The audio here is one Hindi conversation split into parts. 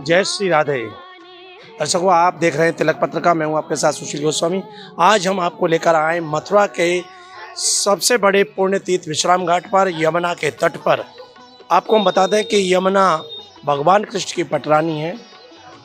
जय श्री राधे। दर्शकों, आप देख रहे हैं तिलक पत्रिका। मैं हूं आपके साथ सुशील गोस्वामी। आज हम आपको लेकर आए मथुरा के सबसे बड़े पुण्य तीर्थ विश्राम घाट पर, यमुना के तट पर। आपको हम बता दें कि यमुना भगवान कृष्ण की पटरानी है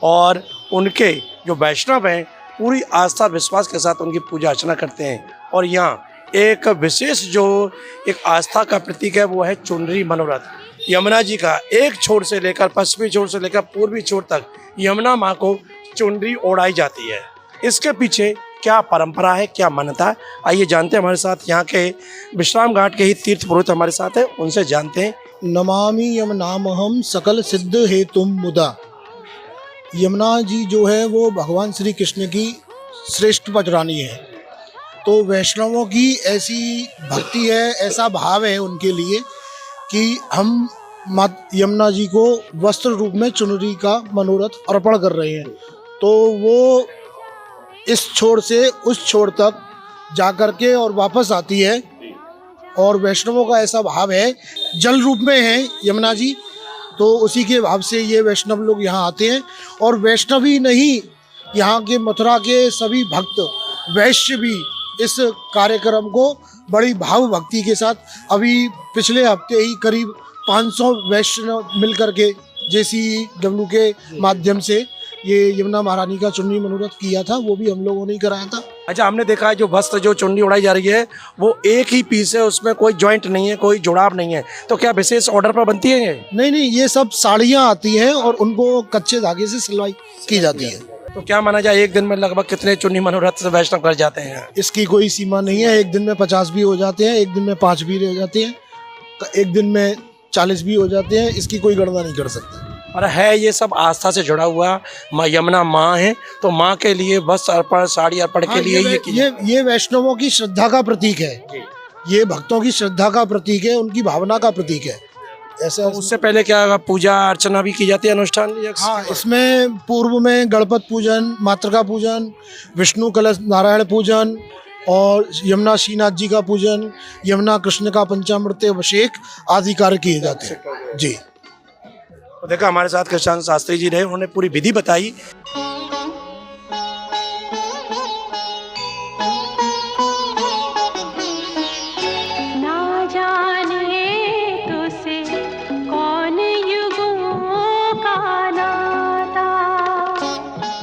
और उनके जो वैष्णव हैं पूरी आस्था विश्वास के साथ उनकी पूजा अर्चना करते हैं। और यहाँ एक विशेष जो एक आस्था का प्रतीक है वो है चुनरी मनोरथ। यमुना जी का एक छोर से लेकर पश्चिमी छोर से लेकर पूर्वी छोर तक यमुना माँ को चुनरी ओढ़ाई जाती है। इसके पीछे क्या परंपरा है, क्या मान्यता है, आइए जानते हैं। हमारे साथ यहाँ के विश्राम घाट के ही तीर्थ पुरोहित हमारे साथ हैं, उनसे जानते हैं। नमामि यमुनामहं सकल सिद्ध हेतुम मुदा। यमुना जी जो है वो भगवान श्री कृष्ण की श्रेष्ठ पटरानी है। तो वैष्णवों की ऐसी भक्ति है, ऐसा भाव है उनके लिए कि हम यमुना जी को वस्त्र रूप में चुनरी का मनोरथ अर्पण कर रहे हैं। तो वो इस छोर से उस छोर तक जा कर के और वापस आती है। और वैष्णवों का ऐसा भाव है, जल रूप में है यमुना जी, तो उसी के भाव से ये वैष्णव लोग यहाँ आते हैं। और वैष्णव ही नहीं, यहाँ के मथुरा के सभी भक्त वैश्य भी इस कार्यक्रम को बड़ी भाव भक्ति के साथ, अभी पिछले हफ्ते ही करीब 500 वैष्णव मिलकर के JCW के माध्यम से ये यमुना महारानी का चुन्नी मनोरथ किया था, वो भी हम लोगों ने ही कराया था। अच्छा, हमने देखा है जो वस्त्र जो चुन्नी उड़ाई जा रही है वो एक ही पीस है, उसमें कोई जॉइंट नहीं है, कोई जुड़ाव नहीं है। तो क्या विशेष ऑर्डर पर बनती है ये? नहीं, ये सब साड़ियाँ आती हैं और उनको कच्चे धागे से सिलाई की जाती है। तो क्या माना जाए एक दिन में लगभग कितने चुन्नी मनोरथ से वैष्णव कर जाते हैं? इसकी कोई सीमा नहीं है। एक दिन में 50 भी हो जाते हैं, एक दिन में 5 भी हो जाते हैं, एक दिन में 40 भी हो जाते हैं। इसकी कोई गणना नहीं कर सकते। और है ये सब आस्था से जुड़ा हुआ। माँ यमुना माँ है, तो माँ के लिए वस्त्र अर्पण, साड़ी अर्पण के लिए ये वैष्णवों की श्रद्धा का प्रतीक है। ये भक्तों की श्रद्धा का प्रतीक है, उनकी भावना का प्रतीक है। ऐसा तो उससे पहले क्या पूजा अर्चना भी की जाती है, अनुष्ठान? हाँ, इसमें पूर्व में गणपत पूजन, मातृका पूजन, विष्णु कलश नारायण पूजन और यमुना श्रीनाथ जी का पूजन, यमुना कृष्ण का पंचामृत अभिषेक आदि कार्य किए जाते हैं जी। तो देखा हमारे साथ कृष्ण शास्त्री जी रहे, उन्होंने पूरी विधि बताई।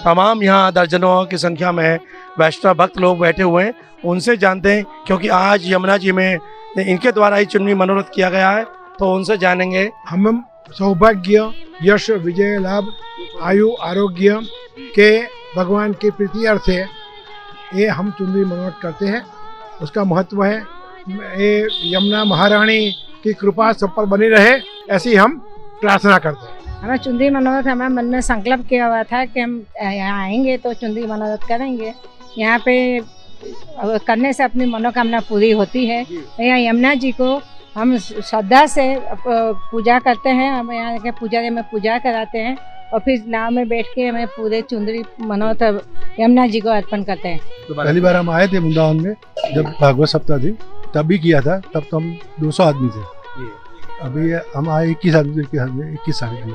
तमाम यहाँ दर्जनों की संख्या में वैष्णव भक्त लोग बैठे हुए हैं, उनसे जानते हैं, क्योंकि आज यमुना जी में इनके द्वारा ही चुन्नी मनोरथ किया गया है, तो उनसे जानेंगे। हम सौभाग्य, यश, विजय, लाभ, आयु, आरोग्य के भगवान के प्रीति अर्थ है ये हम चुन्नी मनोरथ करते हैं। उसका महत्व है, ये यमुना महारानी की कृपा सब पर बनी रहे, ऐसी हम प्रार्थना करते हैं। हमें चुंदी मनोरथ, हमारे मन में संकल्प किया हुआ था कि हम यहाँ आएंगे तो चुंदी मनोरथ करेंगे। यहाँ पे करने से अपनी मनोकामना पूरी होती है। यहाँ यमुना जी को हम श्रद्धा से पूजा करते हैं। हम यहाँ के पुजारी में पूजा कराते हैं और फिर नाव में बैठ के हमें पूरे चुंदरी मनोरथ यमुना जी को अर्पण करते हैं। पहली बार हम आए थे वृंदावन में, जब भागवत सप्ताह थी तब भी किया था। तब तो हम 200 आदमी थे। अभी हम आए 21 आदमी।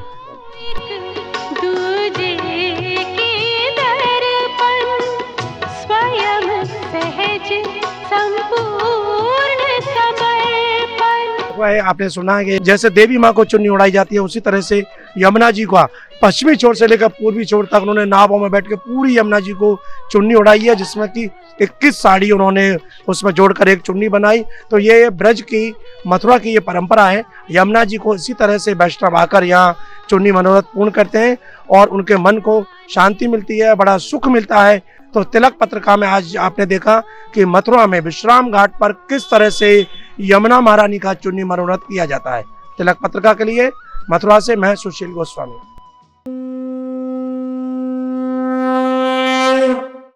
आपने सुना है कि जैसे देवी माँ को चुन्नी उड़ाई जाती है, उसी तरह से यमुना जी का पश्चिमी छोर से लेकर पूर्वी छोर तक उन्होंने नावों में बैठ के पूरी यमुना जी को चुन्नी उड़ाई है, जिसमें कि 21 साड़ी उन्होंने उसमें जोड़कर एक चुन्नी बनाई। तो ये ब्रज की, मथुरा की ये परंपरा है। यमुना जी को इसी तरह से वैष्णव आकर यहाँ चुन्नी मनोरथ पूर्ण करते हैं और उनके मन को शांति मिलती है, बड़ा सुख मिलता है। तो तिलक पत्रिका में आज आपने देखा कि मथुरा में विश्राम घाट पर किस तरह से यमुना महारानी का चुन्नी मनोरथ किया जाता है। तिलक पत्रिका के लिए मथुरा से मैं सुशील गोस्वामी।